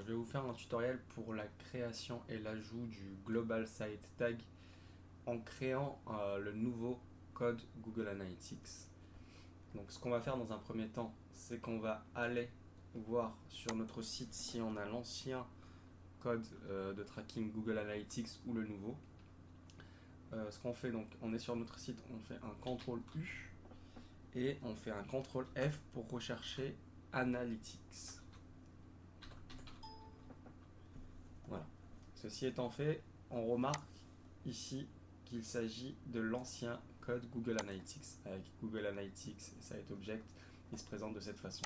vais vous faire un tutoriel pour la création et l'ajout du Global Site Tag en créant le nouveau code Google Analytics. Donc ce qu'on va faire dans un premier temps, c'est qu'on va aller voir sur notre site si on a l'ancien code de tracking Google Analytics ou le nouveau. Ce qu'on fait, donc on est sur notre site, on fait un CTRL U et on fait un CTRL F pour rechercher Analytics. Voilà. Ceci étant fait, on remarque ici qu'il s'agit de l'ancien code Google Analytics. Avec Google Analytics et Site Object, il se présente de cette façon.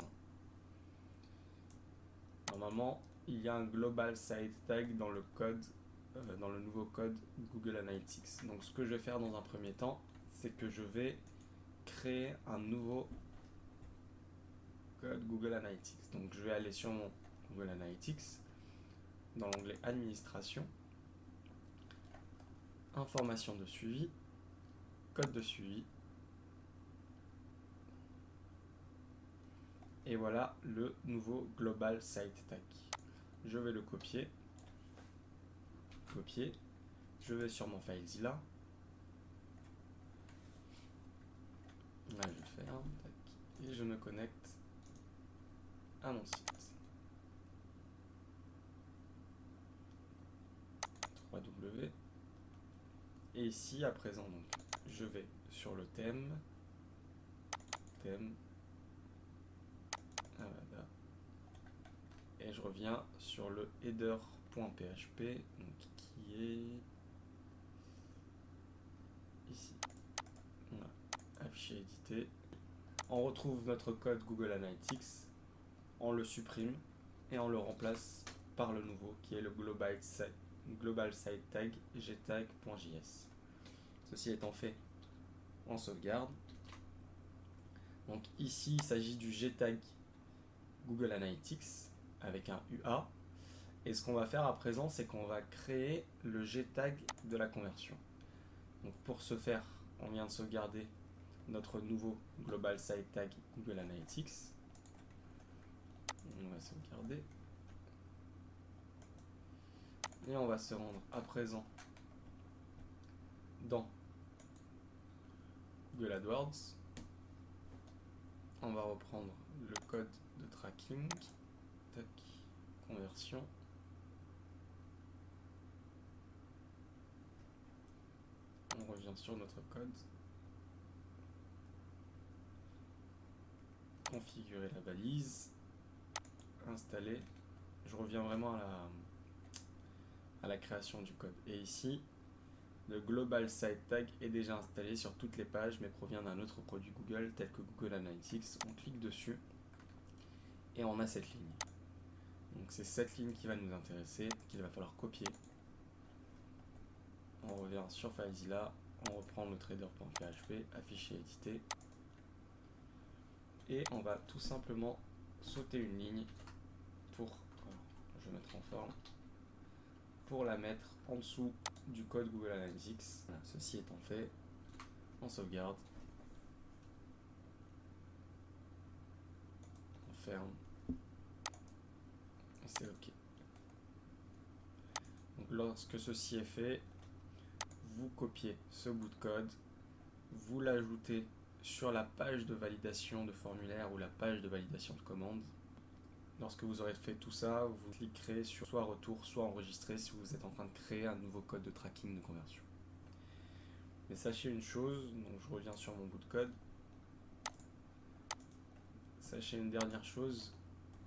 Normalement, il y a un Global Site Tag dans le code, dans le nouveau code Google Analytics. Donc ce que je vais faire dans un premier temps, c'est que je vais créer un nouveau code Google Analytics. Donc je vais aller sur mon Google Analytics, dans l'onglet Administration, Information de suivi, Code de suivi. Et voilà le nouveau Global Site Tag. Je vais le copier. Je vais sur mon FileZilla. Là, je vais faire. Et je me connecte à mon site. 3W. Et ici, à présent, donc, je vais sur le thème. Avada. Et je reviens sur le header.php, qui est ici. Voilà. Afficher, éditer. On retrouve notre code Google Analytics, on le supprime et on le remplace par le nouveau qui est le Global Site Tag gtag.js. Ceci étant fait, on sauvegarde. Donc ici, il s'agit du gtag Google Analytics avec un UA. Et ce qu'on va faire à présent, c'est qu'on va créer le gtag de la conversion. Donc pour ce faire, on vient de sauvegarder notre nouveau Global Site Tag Google Analytics. On va sauvegarder. Et on va se rendre à présent dans Google AdWords. On va reprendre le code de tracking. Tac, conversion. On revient sur notre code. Configurer la balise. Installer. Je reviens vraiment à la création du code. Et ici, le Global Site Tag est déjà installé sur toutes les pages, mais provient d'un autre produit Google, tel que Google Analytics. On clique dessus et on a cette ligne. Donc c'est cette ligne qui va nous intéresser, qu'il va falloir copier. On revient sur FileZilla, on reprend le trader.php, afficher, éditer. Et on va tout simplement sauter une ligne pour, je vais mettre en forme, pour la mettre en dessous du code Google Analytics. Voilà, ceci étant fait, on sauvegarde, on ferme, et c'est OK. Donc lorsque ceci est fait, vous copiez ce bout de code, vous l'ajoutez sur la page de validation de formulaire ou la page de validation de commande. Lorsque vous aurez fait tout ça, vous cliquerez sur soit retour, soit enregistrer si vous êtes en train de créer un nouveau code de tracking de conversion. Mais sachez une chose, donc je reviens sur mon bout de code. Sachez une dernière chose,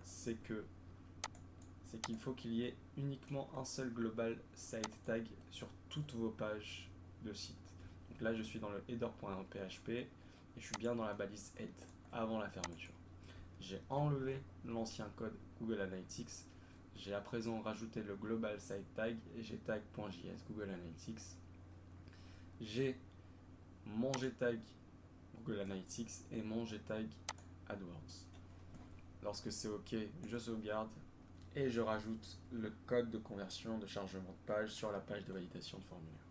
c'est qu'il faut qu'il y ait uniquement un seul Global Site Tag sur toutes vos pages de site. Donc là, je suis dans le header.php et je suis bien dans la balise head avant la fermeture. J'ai enlevé l'ancien code Google Analytics. J'ai à présent rajouté le Global Site Tag gtag.js Google Analytics. J'ai mon gtag Google Analytics et mon gtag AdWords. Lorsque c'est OK, je sauvegarde et je rajoute le code de conversion de chargement de page sur la page de validation de formulaire.